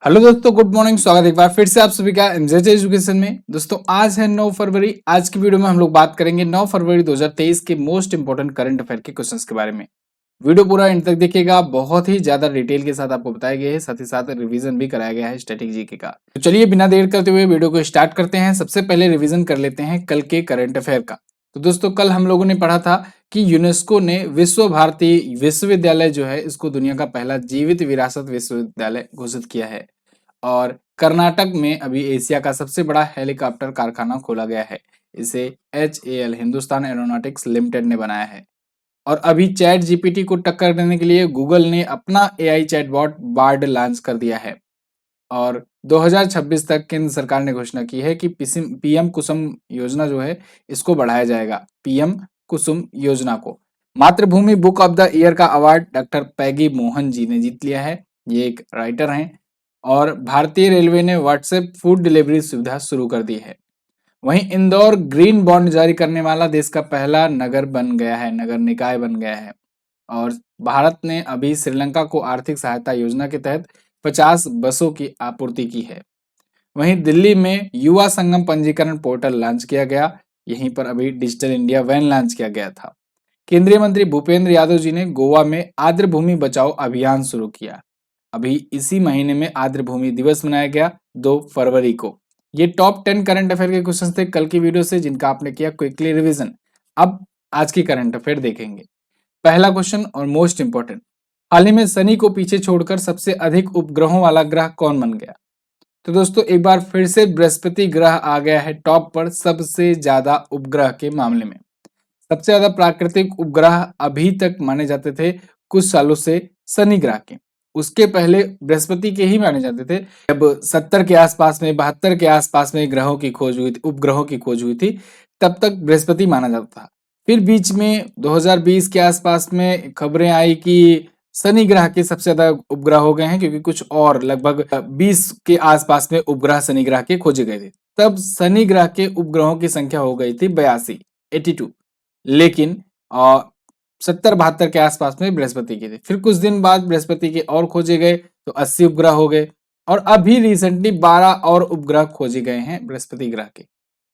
Hello दोस्तों, good morning. स्वागत है एक बार फिर से आप सभी का एमजेजे एजुकेशन में। दोस्तों आज है 9 फरवरी। आज की वीडियो में हम लोग बात करेंगे 9 फरवरी 2023 के मोस्ट इंपोर्टेंट करंट अफेयर के क्वेश्चंस के बारे में। वीडियो पूरा एंड तक देखिएगा, बहुत ही ज्यादा डिटेल के साथ आपको बताया गया है, साथ ही साथ रिवीजन भी कराया गया है स्टैटिक जीके का। तो चलिए बिना देर करते हुए वीडियो को स्टार्ट करते हैं। सबसे पहले रिवीजन कर लेते हैं कल के करंट अफेयर का। तो दोस्तों कल हम लोगों ने पढ़ा था कि यूनेस्को ने विश्व भारती विश्वविद्यालय जो है इसको दुनिया का पहला जीवित विरासत विश्वविद्यालय घोषित किया है। और कर्नाटक में अभी एशिया का सबसे बड़ा हेलीकॉप्टर कारखाना खोला गया है। इसे HAL हिंदुस्तान एरोनॉटिक्स लिमिटेड ने बनाया है। और अभी चैट जीपीटी को टक्कर देने के लिए गूगल ने अपना AI चैटबॉट बार्ड लॉन्च कर दिया है। और 2026 तक केंद्र सरकार ने घोषणा की है कि पीएम कुसुम योजना जो है इसको बढ़ाया जाएगा। पीएम कुसुम योजना को मातृभूमि बुक ऑफ द ईयर का अवार्ड डॉक्टर पैगी मोहन जी ने जीत लिया है। ये एक राइटर हैं। और भारतीय रेलवे ने व्हाट्सएप फूड डिलीवरी सुविधा शुरू कर दी है। वहीं इंदौर ग्रीन बॉन्ड जारी करने वाला देश का पहला नगर बन गया है, नगर निकाय बन गया है। और भारत ने अभी श्रीलंका को आर्थिक सहायता योजना के तहत 50 बसों की आपूर्ति की है। वहीं दिल्ली में युवा संगम पंजीकरण पोर्टल लॉन्च किया गया। यहीं पर अभी डिजिटल इंडिया वैन लॉन्च किया गया था। केंद्रीय मंत्री भूपेंद्र यादव जी ने गोवा में आर्द्र भूमि बचाओ अभियान शुरू किया। अभी इसी महीने में आर्द्र भूमि दिवस मनाया गया 2 फरवरी को। ये टॉप 10 करंट अफेयर के क्वेश्चन थे कल की वीडियो से, जिनका आपने किया क्विकली रिवीजन। अब आज की करंट अफेयर देखेंगे। पहला क्वेश्चन और मोस्ट इंपोर्टेंट, हाल ही में शनि को पीछे छोड़कर सबसे अधिक उपग्रहों वाला ग्रह कौन बन गया? तो दोस्तों एक बार फिर से बृहस्पति ग्रह आ गया है टॉप पर सबसे ज्यादा उपग्रह के मामले में। सबसे ज्यादा प्राकृतिक उपग्रह अभी तक माने जाते थे कुछ सालों से शनि ग्रह के। उसके पहले बृहस्पति के ही माने जाते थे। जब 70 के आसपास में 72 के आसपास में ग्रहों की खोज हुई थी, उपग्रहों की खोज हुई थी, तब तक बृहस्पति माना जाता था। फिर बीच में 2020 के आसपास में खबरें आई कि शनि ग्रह के सबसे ज्यादा उपग्रह हो गए हैं, क्योंकि कुछ और लगभग 20 के आसपास में उपग्रह शनि ग्रह के खोजे गए थे। तब शनि ग्रह के उपग्रहों की संख्या हो गई थी 82। लेकिन 70-72 के आसपास में बृहस्पति के थे। फिर कुछ दिन बाद बृहस्पति के और खोजे गए तो 80 उपग्रह हो गए। और अभी रिसेंटली 12 और उपग्रह खोजे गए हैं बृहस्पति ग्रह के।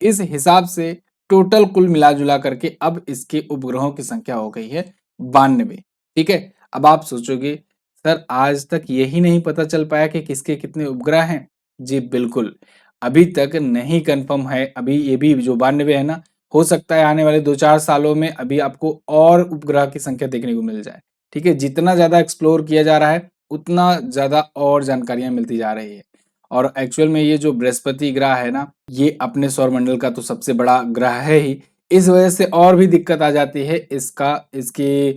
इस हिसाब से टोटल कुल मिला जुला करके अब इसके उपग्रहों की संख्या हो गई है 92। ठीक है, अब आप सोचोगे सर आज तक यही नहीं पता चल पाया कि किसके कितने उपग्रह हैं? जी बिल्कुल, अभी तक नहीं कंफर्म है। अभी ये भी जो 92 है ना, हो सकता है आने वाले 2-4 सालों में अभी आपको और उपग्रह की संख्या देखने को मिल जाए। ठीक है, जितना ज्यादा एक्सप्लोर किया जा रहा है उतना ज्यादा और जानकारियां मिलती जा रही है। और एक्चुअल में ये जो बृहस्पति ग्रह है ना, ये अपने सौरमंडल का तो सबसे बड़ा ग्रह है ही। इस वजह से और भी दिक्कत आ जाती है इसके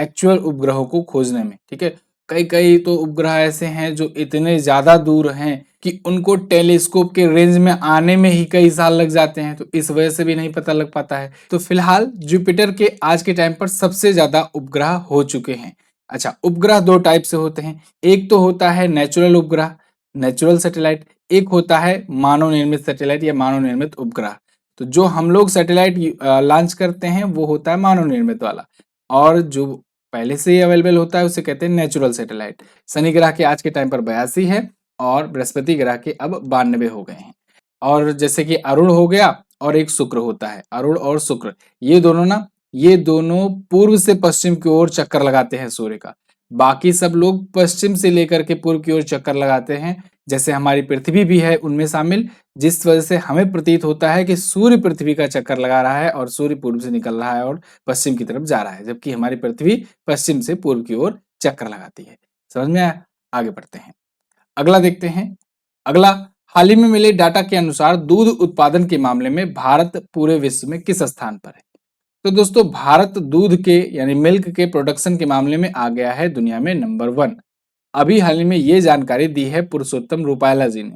एक्चुअल उपग्रहों को खोजने में। ठीक है, कई कई तो उपग्रह ऐसे हैं जो इतने ज्यादा दूर हैं कि उनको टेलीस्कोप के रेंज में आने में ही कई साल लग जाते हैं, तो इस वजह से भी नहीं पता लग पाता है। तो फिलहाल जुपिटर के आज के टाइम पर सबसे ज्यादा उपग्रह हो चुके हैं। अच्छा, उपग्रह दो टाइप से होते हैं। एक तो होता है नेचुरल उपग्रह, नेचुरल सैटेलाइट। एक होता है मानव निर्मित सैटेलाइट या मानव निर्मित उपग्रह। तो जो हम लोग सैटेलाइट लॉन्च करते हैं वो होता है मानव निर्मित वाला, और जो पहले से ही अवेलेबल होता है उसे कहते हैं नेचुरल सैटेलाइट। शनि ग्रह के आज के टाइम पर 82 है और बृहस्पति ग्रह के अब 92 हो गए हैं। और जैसे कि अरुण हो गया और एक शुक्र होता है, अरुण और शुक्र, ये दोनों पूर्व से पश्चिम की ओर चक्कर लगाते हैं सूर्य का। बाकी सब लोग पश्चिम से लेकर के पूर्व की ओर चक्कर लगाते हैं, जैसे हमारी पृथ्वी भी है उनमें शामिल। जिस वजह से हमें प्रतीत होता है कि सूर्य पृथ्वी का चक्कर लगा रहा है और सूर्य पूर्व से निकल रहा है और पश्चिम की तरफ जा रहा है, जबकि हमारी पृथ्वी पश्चिम से पूर्व की ओर चक्कर लगाती है। समझ में आया? आगे बढ़ते हैं, अगला देखते हैं। अगला, हाल ही में मिले डाटा के अनुसार दूध उत्पादन के मामले में भारत पूरे विश्व में किस स्थान पर है? तो दोस्तों भारत दूध के यानी मिल्क के प्रोडक्शन के मामले में आ गया है दुनिया में नंबर 1। अभी हाल ही में ये जानकारी दी है पुरुषोत्तम रूपाला जी ने।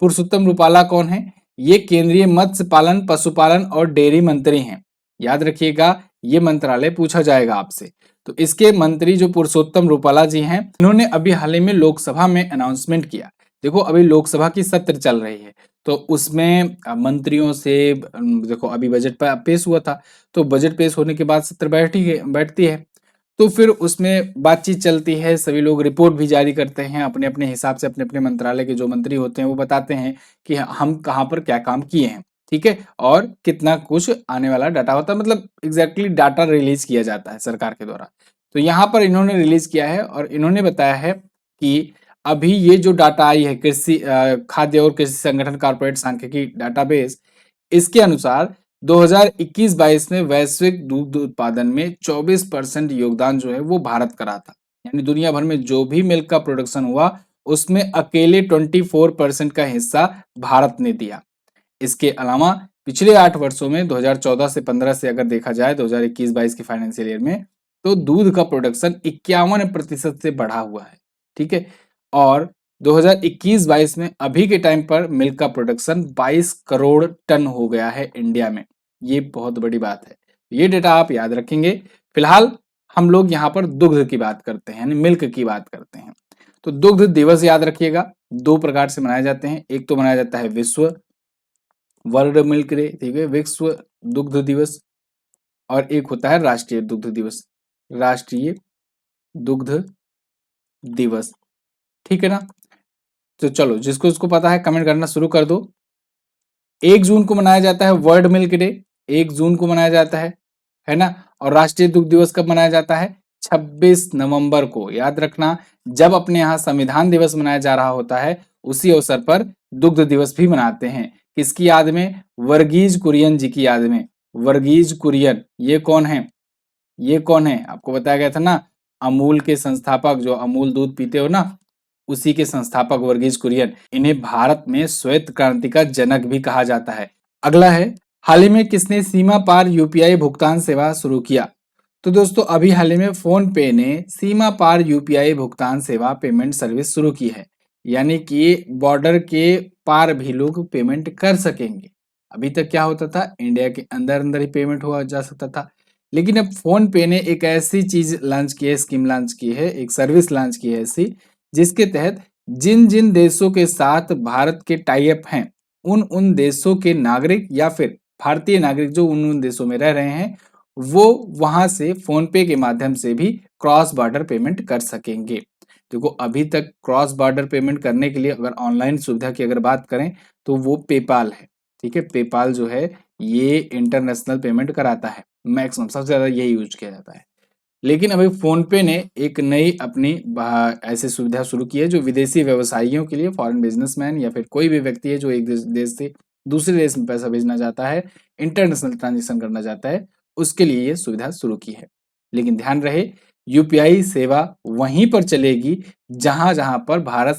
पुरुषोत्तम रूपाला कौन है? ये केंद्रीय मत्स्य पालन, पशुपालन और डेयरी मंत्री हैं। याद रखिएगा, ये मंत्रालय पूछा जाएगा आपसे। तो इसके मंत्री जो पुरुषोत्तम रूपाला जी हैं, इन्होंने अभी हाल ही में लोकसभा में अनाउंसमेंट किया। देखो अभी लोकसभा की सत्र चल रही है, तो उसमें मंत्रियों से देखो अभी बजट पेश हुआ था, तो बजट पेश होने के बाद सत्र बैठती है। तो फिर उसमें बातचीत चलती है, सभी लोग रिपोर्ट भी जारी करते हैं अपने अपने हिसाब से, अपने अपने मंत्रालय के जो मंत्री होते हैं वो बताते हैं कि हम कहाँ पर क्या काम किए हैं, ठीक है, और कितना कुछ आने वाला डाटा होता है, मतलब एग्जैक्टली डाटा रिलीज किया जाता है सरकार के द्वारा। तो यहाँ पर इन्होंने रिलीज किया है और इन्होंने बताया है कि अभी ये जो डाटा आई है कृषि खाद्य और कृषि संगठन कॉर्पोरेट सांख्यिकी डाटाबेस, इसके अनुसार 2021-22 में वैश्विक दुग्ध उत्पादन में 24% योगदान जो है वो भारत का रहा था। यानी दुनिया भर में जो भी मिल्क का प्रोडक्शन हुआ उसमें अकेले 24% का हिस्सा भारत ने दिया। इसके अलावा पिछले 8 वर्षों में 2014 से 15 से अगर देखा जाए 2021-22 के फाइनेंशियल ईयर में, तो दूध का प्रोडक्शन 51% से बढ़ा हुआ है, ठीक है। और 2021-22 में अभी के टाइम पर मिल्क का प्रोडक्शन 22 करोड़ टन हो गया है इंडिया में। ये बहुत बड़ी बात है, ये डेटा आप याद रखेंगे। फिलहाल हम लोग यहाँ पर दुग्ध की बात करते हैं, यानी मिल्क की बात करते हैं। तो दुग्ध दिवस याद रखिएगा, 2 प्रकार से मनाए जाते हैं। एक तो मनाया जाता है विश्व वर्ल्ड मिल्क डे, ठीक है, विश्व दुग्ध दिवस, और एक होता है राष्ट्रीय दुग्ध दिवस, राष्ट्रीय दुग्ध दिवस, ठीक है ना। तो चलो जिसको जिसको पता है कमेंट करना शुरू कर दो। 1 जून को मनाया जाता है वर्ल्ड मिल्क डे, 1 जून को मनाया जाता है ना। और राष्ट्रीय दुग्ध दिवस कब मनाया जाता है? 26 नवंबर को। याद रखना, जब अपने यहाँ संविधान दिवस मनाया जा रहा होता है उसी अवसर पर दुग्ध दिवस भी मनाते हैं। किसकी याद में? वर्गीज कुरियन जी की याद में। वर्गीज कुरियन ये कौन है? ये कौन है? आपको बताया गया था ना, अमूल के संस्थापक, जो अमूल दूध पीते हो ना, उसी के संस्थापक वर्गीज कुरियन। इन्हें भारत में श्वेत क्रांति का जनक भी कहा जाता है। अगला है, हाल ही में किसने सीमा पार यूपीआई भुगतान सेवा शुरू किया? तो दोस्तों अभी हाल ही में फोन पे ने सीमा पार यूपीआई भुगतान सेवा पेमेंट सर्विस शुरू की है, यानी कि बॉर्डर के पार भी लोग पेमेंट कर सकेंगे। अभी तक क्या होता था, इंडिया के अंदर अंदर ही पेमेंट हुआ जा सकता था, लेकिन अब फोन पे ने एक ऐसी चीज लॉन्च की है, स्कीम लॉन्च की है, एक सर्विस लॉन्च की है ऐसी, जिसके तहत जिन जिन देशों के साथ भारत के टाई अप हैं, उन उन देशों के नागरिक या फिर भारतीय नागरिक जो उन उन देशों में रह रहे हैं, वो वहां से फोन पे के माध्यम से भी क्रॉस बॉर्डर पेमेंट कर सकेंगे। देखो अभी तक क्रॉस बॉर्डर पेमेंट करने के लिए अगर ऑनलाइन सुविधा की अगर बात करें तो वो पेपाल है, ठीक है। पेपाल जो है ये इंटरनेशनल पेमेंट कराता है, मैक्सिमम सबसे ज्यादा यही यूज किया जाता है। लेकिन अभी फोन पे ने एक नई अपनी ऐसी सुविधा शुरू की है जो विदेशी व्यवसायियों के लिए, फॉरेन बिजनेसमैन या फिर कोई भी व्यक्ति है जो एक देश से दूसरे देश में पैसा भेजना चाहता है, इंटरनेशनल ट्रांजेक्शन करना चाहता है, उसके लिए ये सुविधा शुरू की है। लेकिन ध्यान रहे, यूपीआई सेवा वहीं पर चलेगी जहां जहां पर भारत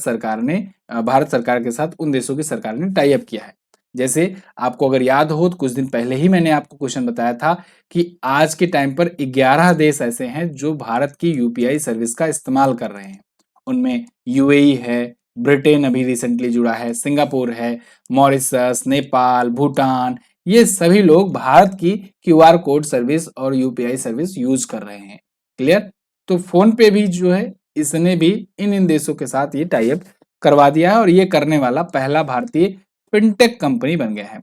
सरकार के साथ उन देशों की सरकार ने टाई अप किया है। जैसे आपको अगर याद हो तो कुछ दिन पहले ही मैंने आपको क्वेश्चन बताया था कि आज के टाइम पर 11 देश ऐसे हैं जो भारत की यूपीआई सर्विस का इस्तेमाल कर रहे हैं। उनमें यूएई है, ब्रिटेन अभी रिसेंटली जुड़ा है, सिंगापुर है, मॉरिशस, नेपाल, भूटान, ये सभी लोग भारत की क्यूआर कोड सर्विस और यूपीआई सर्विस यूज कर रहे हैं। क्लियर? तो फोन पे भी जो है इसने भी इन इन देशों के साथ ये टाई अप करवा दिया है और ये करने वाला पहला भारतीय फिनटेक कंपनी बन गया है।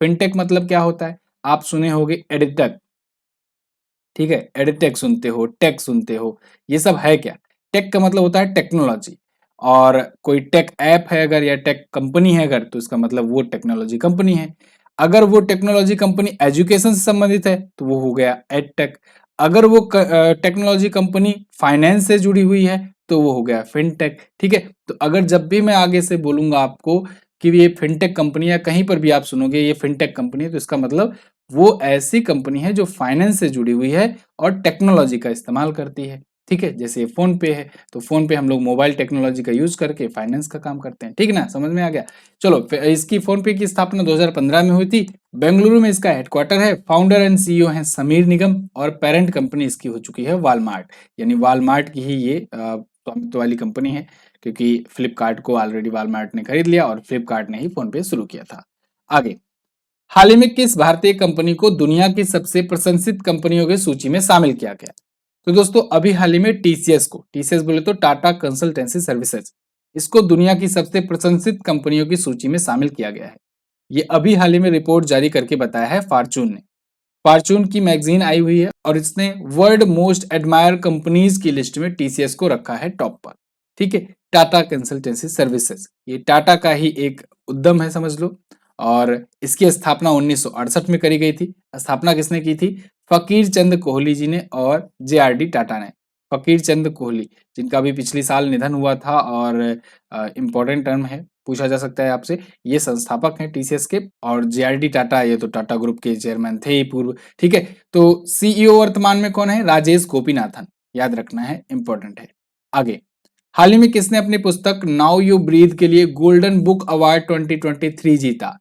फिनटेक मतलब क्या होता है? आप सुने होंगे एडिटेक, ठीक है, एडिटेक सुनते हो, टेक सुनते हो, ये सब है क्या? टेक का मतलब होता है टेक्नोलॉजी, और कोई टेक ऐप है अगर या टेक कंपनी है अगर, तो इसका मतलब वो टेक्नोलॉजी कंपनी है। अगर वो टेक्नोलॉजी कंपनी एजुकेशन से संबंधित है तो वो हो गया एडटेक। अगर वो टेक्नोलॉजी कंपनी फाइनेंस से जुड़ी हुई है तो वो हो गया फिनटेक, ठीक है। तो अगर जब भी मैं आगे से बोलूंगा आपको कि ये फिनटेक कंपनी, या कहीं पर भी आप सुनोगे ये फिनटेक कंपनी है, तो इसका मतलब वो ऐसी कंपनी है जो फाइनेंस से जुड़ी हुई है और टेक्नोलॉजी का इस्तेमाल करती है, ठीक है। जैसे फोन पे है तो फोन पे हम लोग मोबाइल टेक्नोलॉजी का यूज करके फाइनेंस का काम करते हैं, ठीक है ना, समझ में आ गया। चलो इसकी फोन पे की स्थापना 2015 में हुई थी, बेंगलुरु में इसका हेडक्वार्टर है, फाउंडर एंड सीईओ हैं समीर निगम, और पेरेंट कंपनी इसकी हो चुकी है वॉलमार्ट, यानी वॉलमार्ट की ही ये स्वामित्व वाली कंपनी है, क्योंकि फ्लिपकार्ट को ऑलरेडी वॉलमार्ट ने खरीद लिया और फ्लिपकार्ट ने ही फोन पे शुरू किया था। आगे, हाल ही में किस भारतीय कंपनी को दुनिया की सबसे प्रशंसित कंपनियों की सूची में शामिल किया गया? तो दोस्तों अभी हाल ही में टीसीएस को, टीसीएस बोले तो टाटा कंसल्टेंसी सर्विसेज, इसको दुनिया की सबसे प्रशंसित कंपनियों की सूची में शामिल किया गया है। ये अभी हाल ही में रिपोर्ट जारी करके बताया है फॉर्च्यून ने। फॉर्च्यून की मैगजीन आई हुई है और इसने वर्ल्ड मोस्ट एडमायर कंपनीज की लिस्ट में टीसीएस को रखा है टॉप पर। ठीक है, टाटा कंसल्टेंसी सर्विसेज, ये टाटा का ही एक उद्यम है समझ लो। और इसकी स्थापना 1968 में करी गई थी। स्थापना किसने की थी? फकीर चंद कोहली जी ने और जेआरडी टाटा ने। फकीर चंद कोहली जिनका भी पिछले साल निधन हुआ था और इम्पोर्टेंट टर्म है, पूछा जा सकता है आपसे। ये संस्थापक हैं टीसीएस के। और जेआरडी टाटा, ये तो टाटा ग्रुप के चेयरमैन थे ही पूर्व। ठीक है, तो सीईओ वर्तमान में कौन है? राजेश गोपीनाथन, याद रखना है, इंपॉर्टेंट है। आगे, हाल ही में किसने अपनी पुस्तक नाउ यू ब्रीथ के लिए गोल्डन बुक अवार्ड 2023 जीता?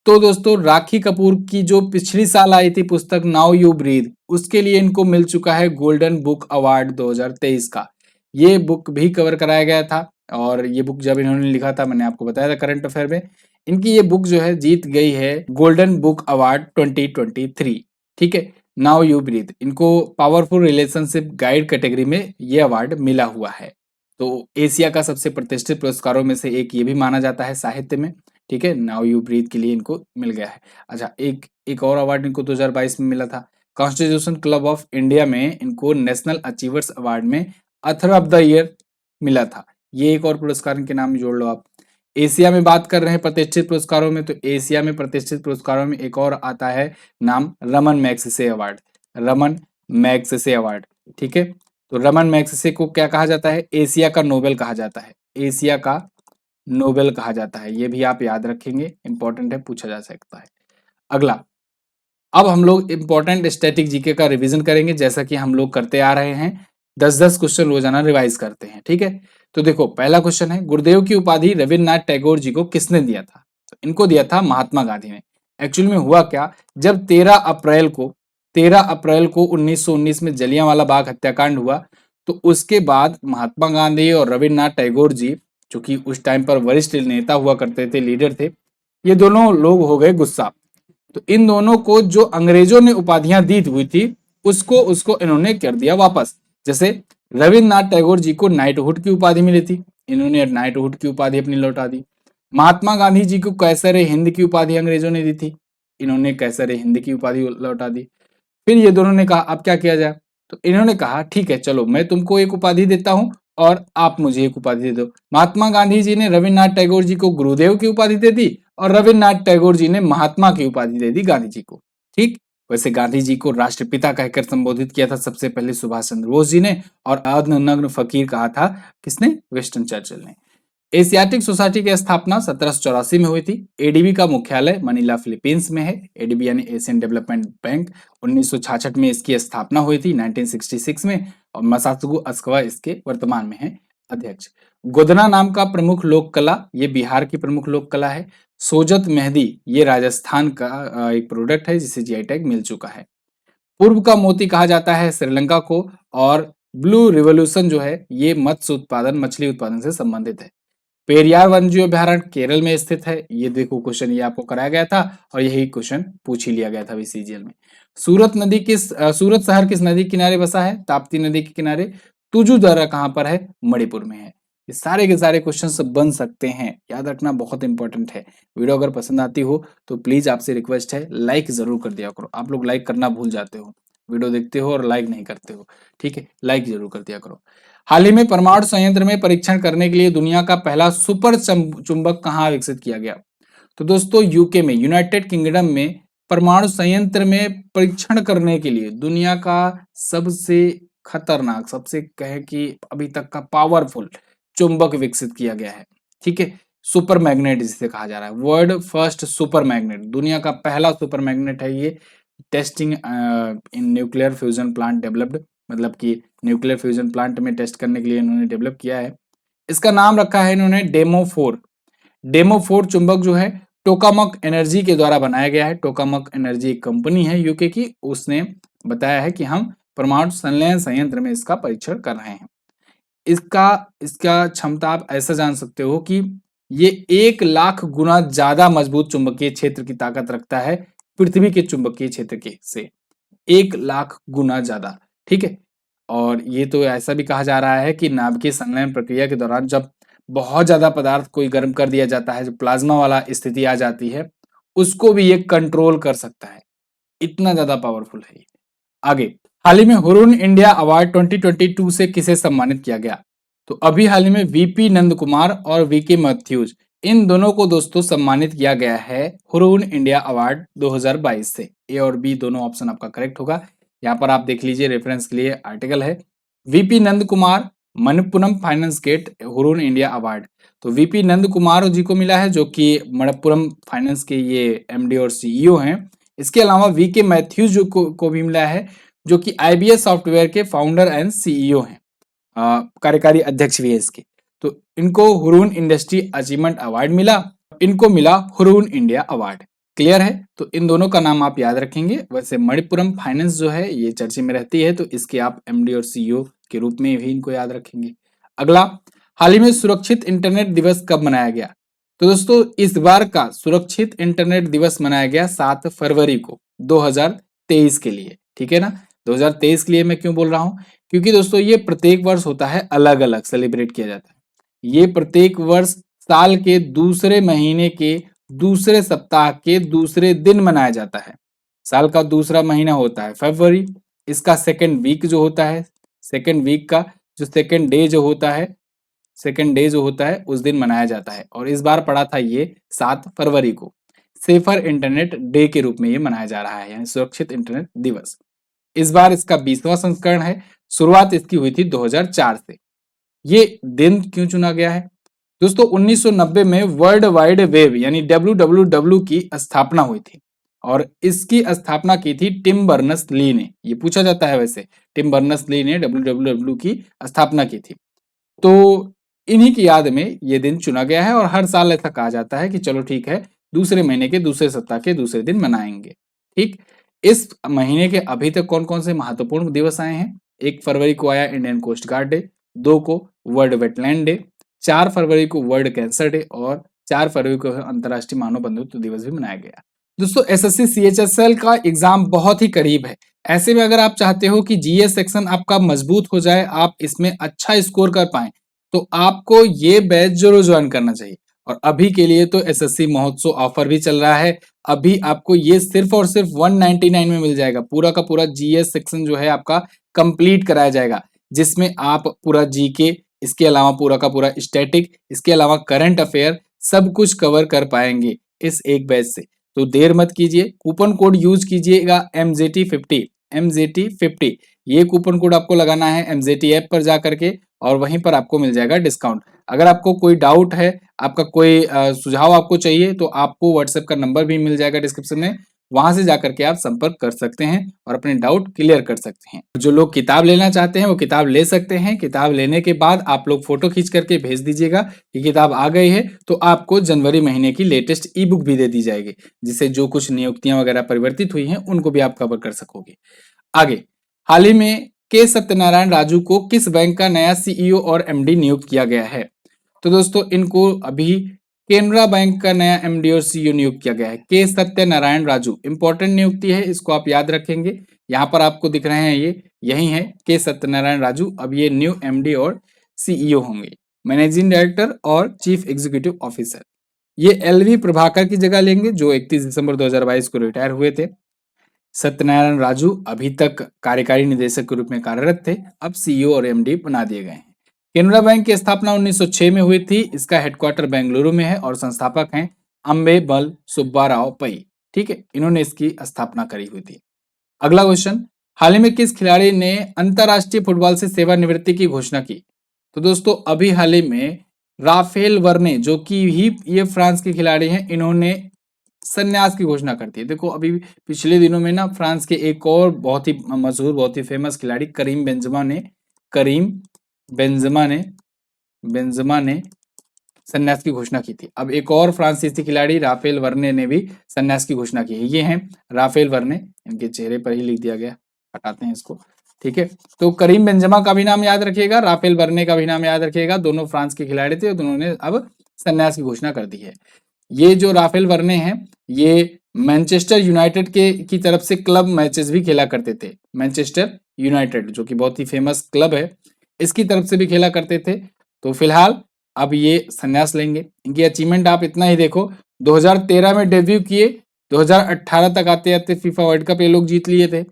तो दोस्तों राखी कपूर की जो पिछली साल आई थी पुस्तक नाउ यू ब्रीथ, उसके लिए इनको मिल चुका है गोल्डन बुक अवार्ड 2023 का। ये बुक भी कवर कराया गया था और ये बुक जब इन्होंने लिखा था, मैंने आपको बताया था करंट अफेयर में, इनकी ये बुक जो है जीत गई है गोल्डन बुक अवार्ड 2023। ठीक है, नाउ यू ब्रीथ, इनको पावरफुल रिलेशनशिप गाइड कैटेगरी में ये अवार्ड मिला हुआ है। तो एशिया का सबसे प्रतिष्ठित पुरस्कारों में से एक ये भी माना जाता है साहित्य में। ठीक है, नाउ यू ब्रीथ के लिए इनको मिल गया है। अच्छा, एक एक और अवार्ड इनको 2022 में मिला था। कॉन्स्टिट्यूशन क्लब ऑफ इंडिया में इनको नेशनल अचीवर्स अवार्ड में अथर ऑफ द ईयर मिला था। ये एक और पुरस्कार इनके नाम में जोड़ लो आप। एशिया में बात कर रहे हैं प्रतिष्ठित पुरस्कारों में, तो एशिया में प्रतिष्ठित पुरस्कारों में एक और आता है नाम, Raman Magsaysay award. Raman Magsaysay award. ठीक है, तो रमन मैग्सेसे को क्या कहा जाता है? एशिया का नोबेल कहा जाता है। एशिया का नोबेल कहा जाता है, ये भी आप याद रखेंगे, इंपॉर्टेंट है, पूछा जा सकता है। अगला, अब हम लोग इंपॉर्टेंट स्टैटिक जीके का रिवीजन करेंगे, जैसा कि हम लोग करते आ रहे हैं। 10-10 क्वेश्चन रोजाना रिवाइज करते हैं। ठीक है, तो देखो पहला क्वेश्चन है, गुरुदेव की उपाधि रविन्द्रनाथ टैगोर जी को किसने दिया था? तो इनको दिया था महात्मा गांधी ने। एक्चुअल में हुआ क्या, जब 13 अप्रैल को 1919 में जलियांवाला बाग हत्याकांड हुआ, तो उसके बाद महात्मा गांधी और रविन्द्रनाथ टैगोर जी, जो कि उस टाइम पर वरिष्ठ नेता हुआ करते थे, लीडर थे, ये दोनों लोग हो गए गुस्सा। तो इन दोनों को जो अंग्रेजों ने उपाधियां दी हुई थी, उसको उसको इन्होंने कर दिया वापस। जैसे रविन्द्रनाथ टैगोर जी को नाइटहुड की उपाधि मिली थी, इन्होंने नाइटहुड की उपाधि अपनी लौटा दी। महात्मा गांधी जी को कैसर हिंद की उपाधि अंग्रेजों ने दी थी, इन्होंने कैसर हिंद की उपाधि लौटा दी। फिर ये दोनों ने कहा अब क्या किया जाए, तो इन्होंने कहा ठीक है चलो मैं तुमको एक उपाधि देता हूं और आप मुझे एक उपाधि दे दो। महात्मा गांधी जी ने रविन्द्रनाथ टैगोर जी को गुरुदेव की उपाधि दे दी और रविन्द्रनाथ टैगोर जी ने महात्मा की उपाधि दे दी गांधी जी को। ठीक, वैसे गांधी जी को राष्ट्रपिता कहकर संबोधित किया था सबसे पहले सुभाष चंद्र बोस जी ने, और अर्धनग्न फकीर कहा था किसने? विंस्टन चर्चिल ने। एशियाटिक सोसाइटी की स्थापना 1784 में हुई थी। एडीबी का मुख्यालय मनीला फिलीपींस में है। एडीबी यानी एशियन डेवलपमेंट बैंक। 1966 में इसकी स्थापना हुई थी, 1966 में। और मसात्सुगु अस्कवा इसके वर्तमान में है अध्यक्ष। गोदना नाम का प्रमुख लोक कला, ये बिहार की प्रमुख लोक कला है। सोजत मेहंदी, ये राजस्थान का एक प्रोडक्ट है जिसे जीआई टैग मिल चुका है। पूर्व का मोती कहा जाता है श्रीलंका को। और ब्लू रिवोल्यूशन जो है ये मत्स्य उत्पादन, मछली उत्पादन से संबंधित है। पेरियार वन्यजीव अभयारण्य केरल में स्थित है। ये देखो क्वेश्चन ये आपको कराया गया था और यही क्वेश्चन पूछ ही लिया गया था बीसीजीएल में। सूरत शहर किस नदी के किनारे बसा है? ताप्ती नदी के किनारे। तुजु दर्रा कहाँ पर है? मणिपुर में है। ये सारे के सारे क्वेश्चन बन सकते हैं, याद रखना बहुत इंपॉर्टेंट है। वीडियो अगर पसंद आती हो तो प्लीज आपसे रिक्वेस्ट है लाइक जरूर कर दिया करो। आप लोग लाइक करना भूल जाते हो, वीडियो देखते हो और लाइक नहीं करते हो। ठीक है, लाइक जरूर कर दिया करो। हाल ही में परमाणु संयंत्र में परीक्षण करने के लिए दुनिया का पहला सुपर चुंबक कहाँ विकसित किया गया? तो दोस्तों यूके में, यूनाइटेड किंगडम में परमाणु संयंत्र में परीक्षण करने के लिए दुनिया का सबसे खतरनाक, सबसे कहे कि अभी तक का पावरफुल चुंबक विकसित किया गया है। ठीक है, सुपर मैग्नेट जिसे कहा जा रहा है, वर्ल्ड फर्स्ट सुपर मैग्नेट, दुनिया का पहला सुपर मैग्नेट है ये। Testing in nuclear fusion plant developed, मतलब कि न्यूक्लियर फ्यूजन प्लांट में टेस्ट करने के लिए इन्होंने डेवलप किया है। इसका नाम रखा है इन्होंने डेमो 4। डेमो 4 चुंबक जो है टोकामक एनर्जी के द्वारा बनाया गया है। टोकामक एनर्जी एक कंपनी है यूके की, उसने बताया है कि हम परमाणु संलयन संयंत्र में इसका परीक्षण कर रहे हैं। इसका इसका क्षमता आप ऐसा जान सकते हो कि ये 1 लाख गुना ज्यादा मजबूत चुंबकीय क्षेत्र की ताकत रखता है पृथ्वी के चुंबकीय क्षेत्र के से 1 लाख गुना ज्यादा। ठीक है, और ये तो ऐसा भी कहा जा रहा है कि नाभिकीय संलयन प्रक्रिया के दौरान जब बहुत ज्यादा पदार्थ कोई गर्म कर दिया जाता है, जो प्लाज्मा वाला स्थिति आ जाती है, उसको भी ये कंट्रोल कर सकता है। इतना ज्यादा पावरफुल है ये। आगे, हाल ही में हुरून इंडिया अवार्ड 2022 से किसे सम्मानित किया गया? तो अभी हाल ही में वीपी नंद कुमार और वीके मैथ्यूज, इन दोनों को दोस्तों सम्मानित किया गया है हुरून इंडिया अवार्ड 2022 से। ए और बी दोनों ऑप्शन आपका करेक्ट होगा। यहाँ पर आप देख लीजिए, रेफरेंस के लिए आर्टिकल है। VP Nand Kumar, Manappuram finance get Hurun India award. तो वीपी नंद कुमार जी को मिला है, जो कि मणप्पुरम फाइनेंस के ये एमडी और सीईओ हैं। इसके अलावा वीके मैथ्यूज को भी मिला है, जो कि आईबीएस सॉफ्टवेयर के फाउंडर एंड सीईओ हैं, कार्यकारी अध्यक्ष भी है इसके। तो इनको हुरून इंडस्ट्री अचीवमेंट अवार्ड मिला, इनको मिला हुरून इंडिया अवार्ड। क्लियर है? तो इन दोनों का नाम आप याद रखेंगे। वैसे मणिपुरम फाइनेंस जो है ये चर्चा में रहती है, तो इसके आप एमडी और सीईओ के रूप में भी इनको याद रखेंगे। अगला, हाल ही में सुरक्षित इंटरनेट दिवस कब मनाया गया? तो दोस्तों इस बार का सुरक्षित इंटरनेट दिवस मनाया गया 7 फरवरी को 2023 के लिए। ठीक है ना? 2023 के लिए मैं क्यों बोल रहा हूं? क्योंकि दोस्तों ये प्रत्येक वर्ष होता है, अलग अलग सेलिब्रेट किया जाता है। ये प्रत्येक वर्ष साल के दूसरे महीने के दूसरे सप्ताह के दूसरे दिन मनाया जाता है। साल का दूसरा महीना होता है फरवरी, इसका सेकंड वीक जो होता है, सेकंड वीक का जो सेकंड डे जो होता है, सेकंड डे जो होता है उस दिन मनाया जाता है। और इस बार पड़ा था ये 7 फरवरी को, सेफर इंटरनेट डे के रूप में ये मनाया जा रहा है, यानी सुरक्षित इंटरनेट दिवस। इस बार इसका 20वां संस्करण है। शुरुआत इसकी हुई थी 2004 से। ये दिन क्यों चुना गया है? दोस्तों 1990 में वर्ल्ड वाइड वेब यानी WWW की स्थापना हुई थी, और इसकी स्थापना की थी टिम बर्नर्स ली ने। ये पूछा जाता है वैसे, टिम बर्नर्स ली ने WWW की स्थापना की थी। तो इन्हीं की याद में ये दिन चुना गया है, और हर साल ऐसा कहा जाता है कि चलो ठीक है, दूसरे महीने के दूसरे सप्ताह के दूसरे दिन मनाएंगे। ठीक, इस महीने के अभी तक कौन कौन से महत्वपूर्ण दिवस आए हैं? 1 फरवरी को आया इंडियन कोस्ट गार्ड डे, 2 को वर्ल्ड वेटलैंड डे, 4 फरवरी को वर्ल्ड कैंसर डे, और 4 फरवरी को अंतर्राष्ट्रीय मानव बंधुत्व दिवस भी मनाया गया। दोस्तों एसएससी सीएचएसएल का एग्जाम बहुत ही करीब है। ऐसे में अगर आप चाहते हो कि जीएस सेक्शन आपका मजबूत हो जाए, आप इसमें अच्छा स्कोर कर पाए, तो आपको ये बैच जरूर ज्वाइन करना चाहिए। और अभी के लिए तो एसएससी महोत्सव ऑफर भी चल रहा है। अभी आपको ये सिर्फ और सिर्फ 199 में मिल जाएगा। पूरा का पूरा जीएस सेक्शन जो है आपका कंप्लीट कराया जाएगा, जिसमें आप पूरा जीके, इसके अलावा पूरा का पूरा स्टैटिक, इसके अलावा करंट अफेयर सब कुछ कवर कर पाएंगे इस एक बैच से। तो देर मत कीजिए, कूपन कोड यूज कीजिएगा MZT50, MZT50। ये कूपन कोड आपको लगाना है MZT ऐप पर जा करके, और वहीं पर आपको मिल जाएगा डिस्काउंट। अगर आपको कोई डाउट है, आपका कोई सुझाव आपको चाहिए, तो आपको व्हाट्सएप का नंबर भी मिल जाएगा डिस्क्रिप्शन में, वहां से जाकर के आप संपर्क कर सकते हैं और अपने डाउट क्लियर कर सकते हैं। जो लोग किताब लेना चाहते हैं वो किताब ले सकते हैं। किताब लेने के बाद आप लोग फोटो खींच करके भेज दीजिएगा कि किताब आ गई है, तो आपको जनवरी महीने की लेटेस्ट ई बुक भी दे दी जाएगी, जिससे जो कुछ नियुक्तियां वगैरह परिवर्तित हुई हैं उनको भी आप कवर कर सकोगे। आगे, हाल ही में के सत्यनारायण राजू को किस बैंक का नया सीईओ और एमडी नियुक्त किया गया है? तो दोस्तों इनको अभी केनरा बैंक का नया एमडी और सीईओ नियुक्त किया गया है, के सत्यनारायण राजू। इंपॉर्टेंट नियुक्ति है, इसको आप याद रखेंगे। यहाँ पर आपको दिख रहे हैं, ये यही है के सत्यनारायण राजू। अब ये न्यू एमडी और सीईओ होंगे, मैनेजिंग डायरेक्टर और चीफ एग्जीक्यूटिव ऑफिसर। ये एलवी प्रभाकर की जगह लेंगे, जो 31 दिसंबर 2022 को रिटायर हुए थे। सत्यनारायण राजू अभी तक कार्यकारी निदेशक के रूप में कार्यरत थे, अब सीईओ और एमडी बना दिए गए हैं। केनरा बैंक की स्थापना 1906 में हुई थी। इसका हेडक्वार्टर बेंगलुरु में है और संस्थापक हैं अंबेबल सुब्बाराव पई। ठीक है, इन्होंने इसकी स्थापना करी हुई थी। अगला क्वेश्चन, हाल ही में किस खिलाड़ी ने अंतरराष्ट्रीय फुटबॉल से सेवानिवृत्ति की घोषणा की? तो दोस्तों अभी हाल ही में राफेल वर्ने, जो कि ही ये फ्रांस के खिलाड़ी हैं, इन्होंने संन्यास की घोषणा करती है। देखो अभी पिछले दिनों में ना फ्रांस के एक और बहुत ही मशहूर, बहुत ही फेमस खिलाड़ी करीम बेंजेमा ने संन्यास की घोषणा की थी। अब एक और फ्रांसीसी खिलाड़ी राफेल वर्ने ने भी संन्यास की घोषणा की है। ये हैं राफेल वर्ने, इनके चेहरे पर ही लिख दिया गया, हटाते हैं इसको। ठीक है, तो करीम बेंजेमा का भी नाम याद रखिएगा, राफेल वर्ने का भी नाम याद रखिएगा। दोनों फ्रांस के खिलाड़ी थे और दोनों ने अब संन्यास की घोषणा कर दी है। ये जो राफेल वर्ने हैं, ये मैनचेस्टर यूनाइटेड के की तरफ से क्लब मैचेस भी खेला करते थे। मैनचेस्टर यूनाइटेड जो कि बहुत ही फेमस क्लब है, इसकी तरफ से भी खेला करते थे। तो फिलहाल अब ये संन्यास लेंगे। इनकी अचीवमेंट आप इतना ही देखो, 2013 में डेब्यू किए, 2018 तक आते आते फीफा वर्ल्ड कप ये लोग जीत लिए थे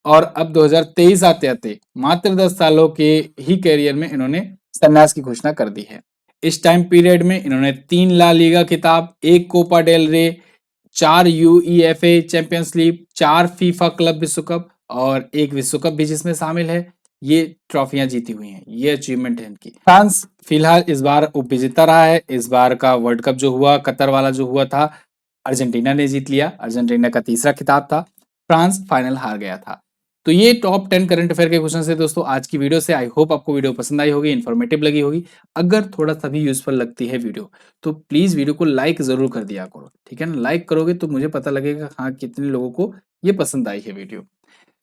और अब 2023 आते आते मात्र 10 सालों के ही कैरियर में इन्होंने संन्यास की घोषणा कर दी है। इस टाइम पीरियड में इन्होंने 3 ला लीगा खिताब, 1 कोपा डेल रे, 4 UEFA champions league, 4 FIFA club विश्व कप और 1 विश्व कप भी जिसमें शामिल है। ये ट्रॉफियां जीती हुई हैं, ये अचीवमेंट है इनकी। फ्रांस फिलहाल इस बार उपविजेता रहा है। इस बार का वर्ल्ड कप जो हुआ, कतर वाला जो हुआ था, अर्जेंटीना ने जीत लिया। अर्जेंटीना का तीसरा खिताब था। फ्रांस फाइनल हार गया था। तो ये टॉप 10 करंट अफेयर के क्वेश्चन है दोस्तों आज की वीडियो से। आई होप आपको वीडियो पसंद आई होगी, इन्फॉर्मेटिव लगी होगी। अगर थोड़ा सा भी यूजफुल लगती है वीडियो तो प्लीज वीडियो को लाइक जरूर कर दिया करो, ठीक है ना। लाइक करोगे तो मुझे पता लगेगा हाँ कितने लोगों को ये पसंद आई है वीडियो।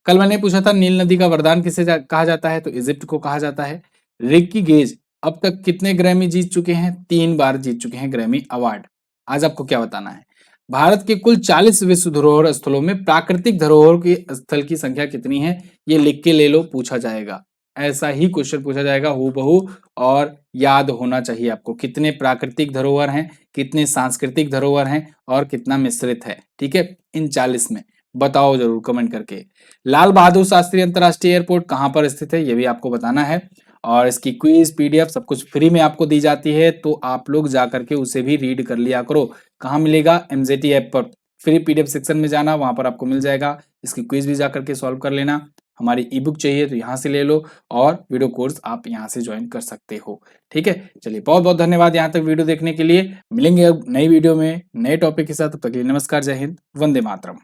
कल मैंने पूछा था नील नदी का वरदान किसे कहा जाता है, तो इजिप्ट को कहा जाता है। रिकी गेज अब तक कितने ग्रैमी जीत चुके हैं? 3 बार जीत चुके हैं ग्रैमी अवार्ड। आज आपको क्या बताना है, भारत के कुल 40 विश्व धरोहर स्थलों में प्राकृतिक धरोहर के स्थल की संख्या कितनी है? ये लिख के ले लो, पूछा जाएगा। ऐसा ही क्वेश्चन पूछा जाएगा हूबहू, और याद होना चाहिए आपको कितने प्राकृतिक धरोहर हैं, कितने सांस्कृतिक धरोहर हैं और कितना मिश्रित है। ठीक है, इन 40 में बताओ जरूर कमेंट करके। लाल बहादुर शास्त्री अंतरराष्ट्रीय एयरपोर्ट कहां पर स्थित है, ये भी आपको बताना है। और इसकी क्विज पीडीएफ सब कुछ फ्री में आपको दी जाती है, तो आप लोग जाकर के उसे भी रीड कर लिया करो। कहाँ मिलेगा? एमजेटी ऐप पर फ्री पीडीएफ सेक्शन में जाना, वहां पर आपको मिल जाएगा। इसकी क्विज भी जाकर के सॉल्व कर लेना। हमारी ई बुक चाहिए तो यहाँ से ले लो, और वीडियो कोर्स आप यहाँ से ज्वाइन कर सकते हो। ठीक है, चलिए बहुत बहुत धन्यवाद यहाँ तक वीडियो देखने के लिए। मिलेंगे अब नई वीडियो में नए टॉपिक के साथ, तब तक के लिए नमस्कार, जय हिंद, वंदे मातरम।